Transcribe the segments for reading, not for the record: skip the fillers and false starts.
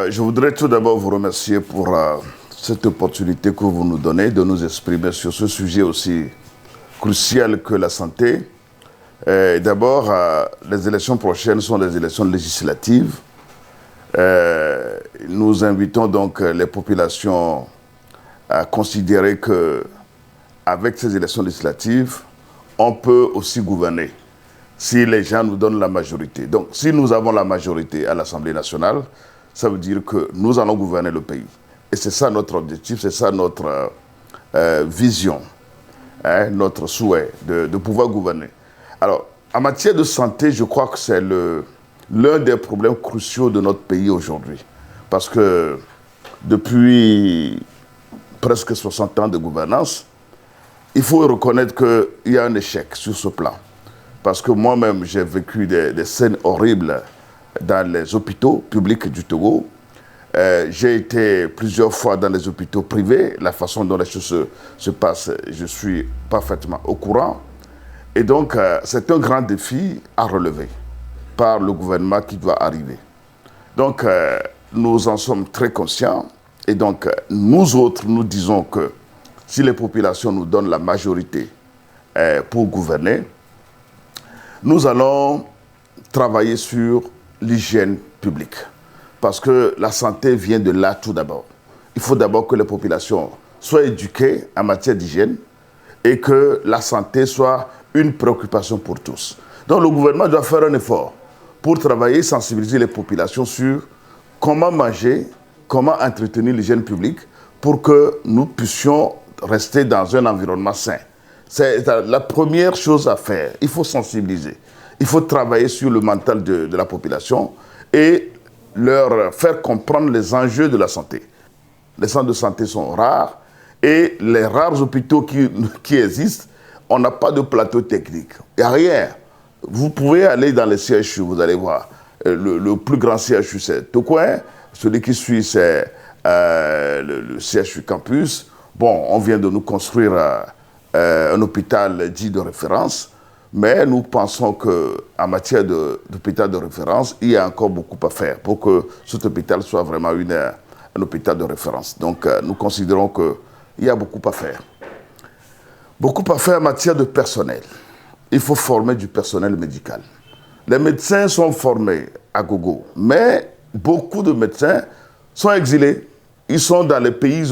Je voudrais tout d'abord vous remercier pour cette opportunité que vous nous donnez de nous exprimer sur ce sujet aussi crucial que la santé. D'abord, les élections prochaines sont des élections législatives. Nous invitons donc les populations à considérer que avec ces élections législatives, on peut aussi gouverner si les gens nous donnent la majorité. Donc, si nous avons la majorité à l'Assemblée nationale, ça veut dire que nous allons gouverner le pays. Et c'est ça notre objectif, c'est ça notre vision, notre souhait de pouvoir gouverner. Alors, en matière de santé, je crois que c'est l'un des problèmes cruciaux de notre pays aujourd'hui. Parce que depuis presque 60 ans de gouvernance, il faut reconnaître qu'il y a un échec sur ce plan. Parce que moi-même, j'ai vécu des scènes horribles dans les hôpitaux publics du Togo. J'ai été plusieurs fois dans les hôpitaux privés. La façon dont les choses se passent, je suis parfaitement au courant. Et donc, c'est un grand défi à relever par le gouvernement qui doit arriver. Donc, nous en sommes très conscients. Et donc, nous autres, nous disons que si les populations nous donnent la majorité pour gouverner, nous allons travailler sur l'hygiène publique. Parce que la santé vient de là tout d'abord. Il faut d'abord que les populations soient éduquées en matière d'hygiène et que la santé soit une préoccupation pour tous. Donc le gouvernement doit faire un effort pour travailler et sensibiliser les populations sur comment manger, comment entretenir l'hygiène publique pour que nous puissions rester dans un environnement sain. C'est la première chose à faire. Il faut sensibiliser. Il faut travailler sur le mental de la population et leur faire comprendre les enjeux de la santé. Les centres de santé sont rares et les rares hôpitaux qui existent, on n'a pas de plateau technique. Il n'y a rien. Vous pouvez aller dans les CHU, vous allez voir. Le plus grand CHU, c'est Tokoin. Celui qui suit, c'est le CHU Campus. Bon, on vient de nous construire un hôpital dit de référence, mais nous pensons qu'en matière d'hôpital de référence, il y a encore beaucoup à faire pour que cet hôpital soit vraiment un hôpital de référence. Donc, nous considérons qu'il y a beaucoup à faire. Beaucoup à faire en matière de personnel. Il faut former du personnel médical. Les médecins sont formés à gogo, mais beaucoup de médecins sont exilés. Ils sont dans les pays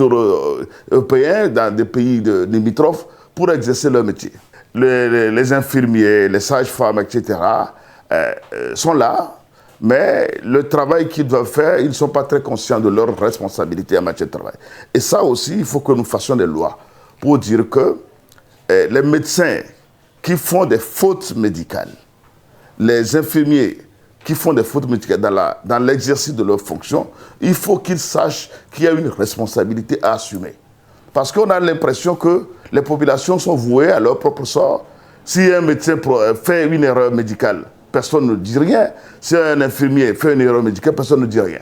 européens, dans des pays limitrophes, pour exercer leur métier. Les infirmiers, les sages-femmes, etc., sont là, mais le travail qu'ils doivent faire, ils ne sont pas très conscients de leur responsabilité en matière de travail. Et ça aussi, il faut que nous fassions des lois pour dire que les médecins qui font des fautes médicales, les infirmiers qui font des fautes médicales dans l'exercice de leurs fonctions, il faut qu'ils sachent qu'il y a une responsabilité à assumer. Parce qu'on a l'impression que les populations sont vouées à leur propre sort. Si un médecin fait une erreur médicale, personne ne dit rien. Si un infirmier fait une erreur médicale, personne ne dit rien.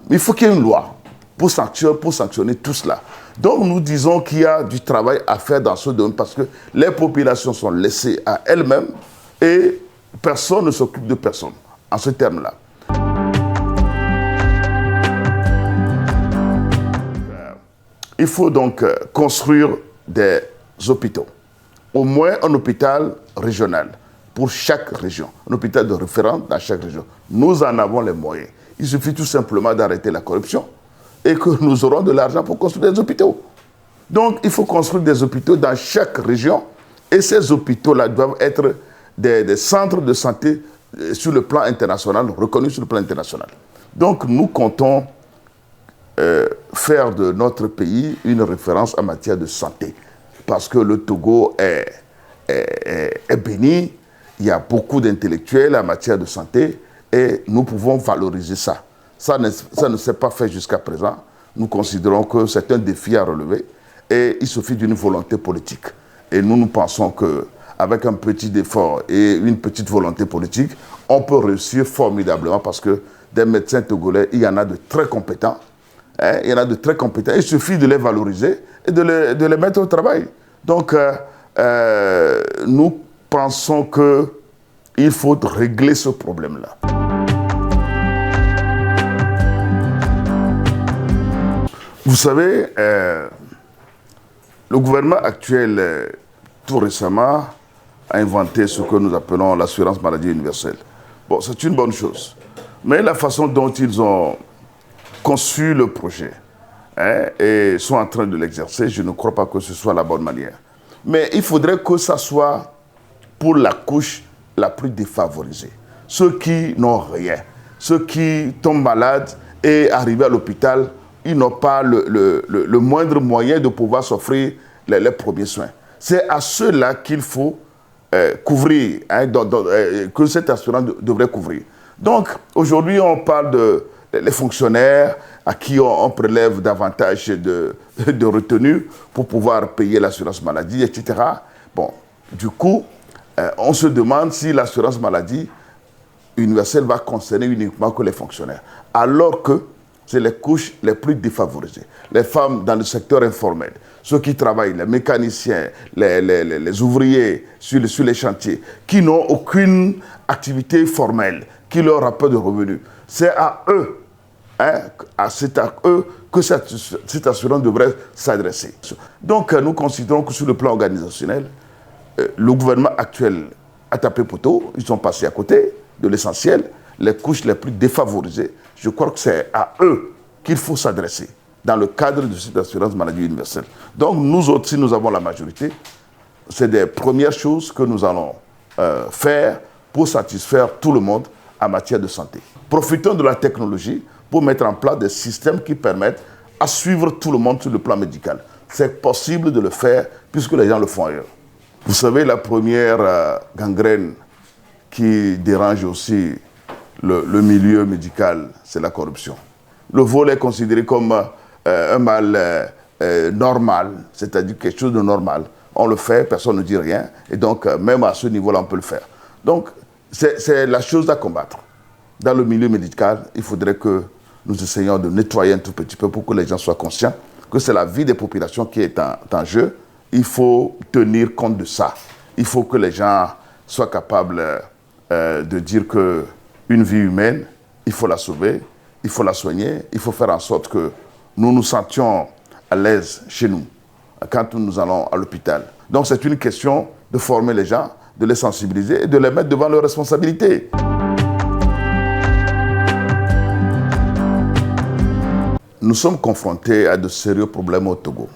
Il faut qu'il y ait une loi pour sanctionner tout cela. Donc nous disons qu'il y a du travail à faire dans ce domaine parce que les populations sont laissées à elles-mêmes et personne ne s'occupe de personne en ce terme-là. Il faut donc construire des hôpitaux, au moins un hôpital régional pour chaque région, un hôpital de référence dans chaque région. Nous en avons les moyens. Il suffit tout simplement d'arrêter la corruption et que nous aurons de l'argent pour construire des hôpitaux. Donc il faut construire des hôpitaux dans chaque région et ces hôpitaux-là doivent être des centres de santé sur le plan international, reconnus sur le plan international. Donc nous comptons faire de notre pays une référence en matière de santé. Parce que le Togo est béni, il y a beaucoup d'intellectuels en matière de santé et nous pouvons valoriser ça. Ça ne s'est pas fait jusqu'à présent. Nous considérons que c'est un défi à relever et il suffit d'une volonté politique. Et nous pensons qu'avec un petit effort et une petite volonté politique, on peut réussir formidablement parce que des médecins togolais, il y en a de très compétents. Il y en a de très compétents. Il suffit de les valoriser et de les mettre au travail. Donc, nous pensons qu'il faut régler ce problème-là. Vous savez, le gouvernement actuel, tout récemment, a inventé ce que nous appelons l'assurance maladie universelle. Bon, c'est une bonne chose. Mais la façon dont ils ont conçu le projet et sont en train de l'exercer, je ne crois pas que ce soit la bonne manière. Mais il faudrait que ça soit pour la couche la plus défavorisée. Ceux qui n'ont rien, ceux qui tombent malades et arrivés à l'hôpital, ils n'ont pas le moindre moyen de pouvoir s'offrir les premiers soins. C'est à ceux-là qu'il faut couvrir, que cette assurance devrait couvrir. Donc, aujourd'hui, on parle des fonctionnaires à qui on prélève davantage de retenue pour pouvoir payer l'assurance maladie, etc. Bon, du coup, on se demande si l'assurance maladie universelle va concerner uniquement que les fonctionnaires, alors que c'est les couches les plus défavorisées. Les femmes dans le secteur informel, ceux qui travaillent, les mécaniciens, les ouvriers sur les chantiers, qui n'ont aucune activité formelle, qui leur rapporte de revenus. C'est à eux, c'est à eux que cette assurance devrait s'adresser. Donc, nous considérons que sur le plan organisationnel, le gouvernement actuel a tapé poteau, ils sont passés à côté de l'essentiel, les couches les plus défavorisées. Je crois que c'est à eux qu'il faut s'adresser dans le cadre de cette assurance maladie universelle. Donc nous autres, si nous avons la majorité, c'est des premières choses que nous allons faire pour satisfaire tout le monde en matière de santé. Profitons de la technologie pour mettre en place des systèmes qui permettent à suivre tout le monde sur le plan médical. C'est possible de le faire puisque les gens le font ailleurs. Vous savez, la première gangrène qui dérange aussi le milieu médical, c'est la corruption. Le vol est considéré comme un mal normal, c'est-à-dire quelque chose de normal. On le fait, personne ne dit rien, et donc même à ce niveau-là, on peut le faire. Donc, c'est la chose à combattre. Dans le milieu médical, il faudrait que nous essayions de nettoyer un tout petit peu pour que les gens soient conscients que c'est la vie des populations qui est en jeu. Il faut tenir compte de ça. Il faut que les gens soient capables de dire qu'une vie humaine, il faut la sauver, il faut la soigner, il faut faire en sorte que nous nous sentions à l'aise chez nous, quand nous allons à l'hôpital. Donc c'est une question de former les gens, de les sensibiliser et de les mettre devant leurs responsabilités. Nous sommes confrontés à de sérieux problèmes au Togo.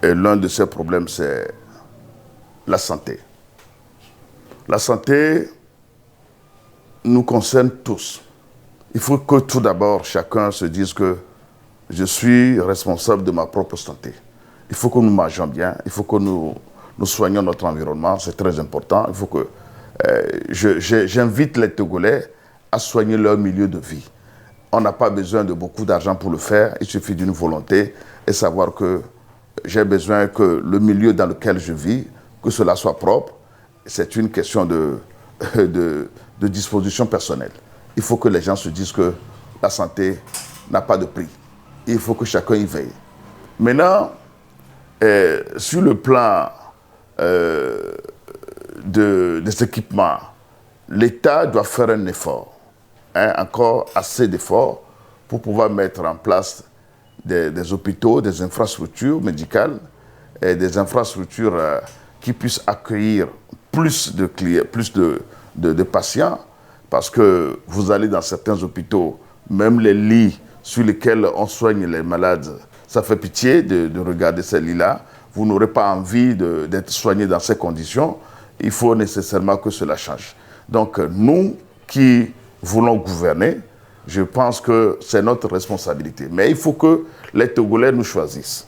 Et l'un de ces problèmes, c'est la santé. La santé nous concerne tous. Il faut que tout d'abord, chacun se dise que je suis responsable de ma propre santé. Il faut que nous mangeons bien, il faut que nous soignons notre environnement, c'est très important. Il faut que j'invite les Togolais à soigner leur milieu de vie. On n'a pas besoin de beaucoup d'argent pour le faire, il suffit d'une volonté et savoir que j'ai besoin que le milieu dans lequel je vis, que cela soit propre. C'est une question de disposition personnelle. Il faut que les gens se disent que la santé n'a pas de prix. Il faut que chacun y veille. Maintenant, sur le plan des équipements, l'État doit faire un effort, encore assez d'efforts pour pouvoir mettre en place des hôpitaux, des infrastructures médicales et des infrastructures qui puissent accueillir plus de clients, plus de patients, parce que vous allez dans certains hôpitaux, même les lits sur lesquels on soigne les malades, ça fait pitié de regarder ces lits-là. Vous n'aurez pas envie d'être soigné dans ces conditions. Il faut nécessairement que cela change. Donc nous qui voulons gouverner, je pense que c'est notre responsabilité. Mais il faut que les Togolais nous choisissent.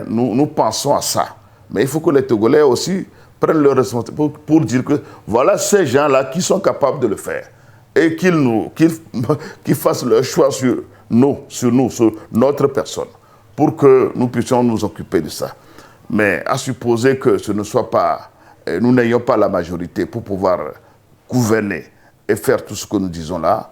Nous pensons à ça. Mais il faut que les Togolais aussi prennent leur responsabilité pour dire que voilà ces gens-là qui sont capables de le faire. Et qu'ils fassent leur choix sur notre personne, pour que nous puissions nous occuper de ça. Mais à supposer que ce ne soit pas, nous n'ayons pas la majorité pour pouvoir gouverner et faire tout ce que nous disons là,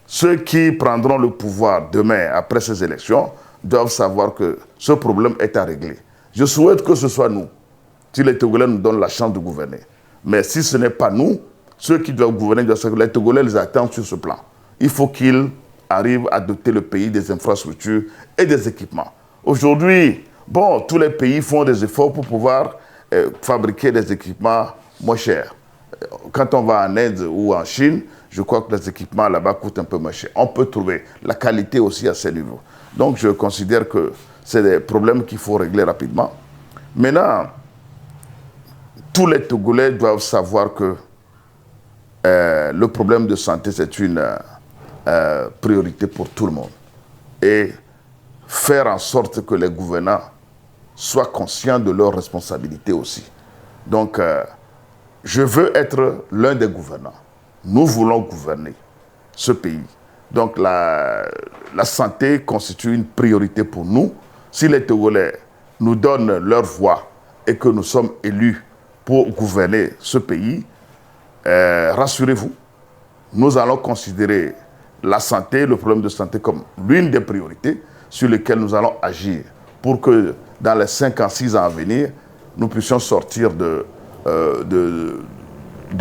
ceux qui prendront le pouvoir demain, après ces élections, doivent savoir que ce problème est à régler. Je souhaite que ce soit nous, si les Togolais nous donnent la chance de gouverner. Mais si ce n'est pas nous, ceux qui doivent gouverner, les Togolais les attendent sur ce plan. Il faut qu'ils arrive à doter le pays des infrastructures et des équipements. Aujourd'hui, bon, tous les pays font des efforts pour pouvoir fabriquer des équipements moins chers. Quand on va en Inde ou en Chine, je crois que les équipements là-bas coûtent un peu moins cher. On peut trouver la qualité aussi à ces niveaux. Donc je considère que c'est des problèmes qu'il faut régler rapidement. Maintenant, tous les Togolais doivent savoir que le problème de santé, c'est une priorité pour tout le monde. Et faire en sorte que les gouvernants soient conscients de leurs responsabilités aussi. Donc, je veux être l'un des gouvernants. Nous voulons gouverner ce pays. Donc, la santé constitue une priorité pour nous. Si les Togolais nous donnent leur voix et que nous sommes élus pour gouverner ce pays, rassurez-vous, nous allons considérer la santé, le problème de santé comme l'une des priorités sur lesquelles nous allons agir pour que dans les 5 ans, 6 ans à venir, nous puissions sortir de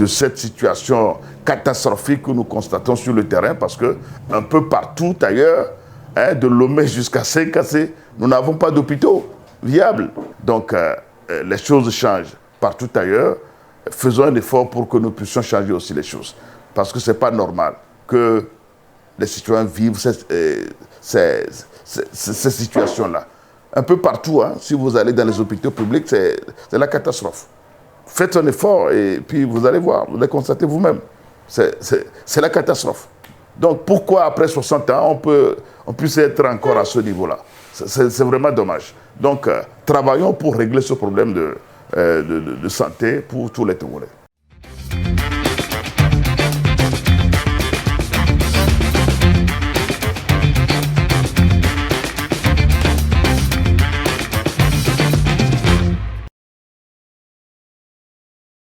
cette situation catastrophique que nous constatons sur le terrain parce que un peu partout ailleurs, de Lomé jusqu'à Saint-Cassé, nous n'avons pas d'hôpitaux viables. Donc, les choses changent partout ailleurs. Faisons un effort pour que nous puissions changer aussi les choses. Parce que ce n'est pas normal que les citoyens vivent ces situations-là. Un peu partout, hein, si vous allez dans les hôpitaux publics, c'est la catastrophe. Faites un effort et puis vous allez voir, vous allez constater vous-même. C'est la catastrophe. Donc pourquoi après 60 ans, on puisse être encore à ce niveau-là? C'est vraiment dommage. Donc travaillons pour régler ce problème de santé pour tous les Togolais.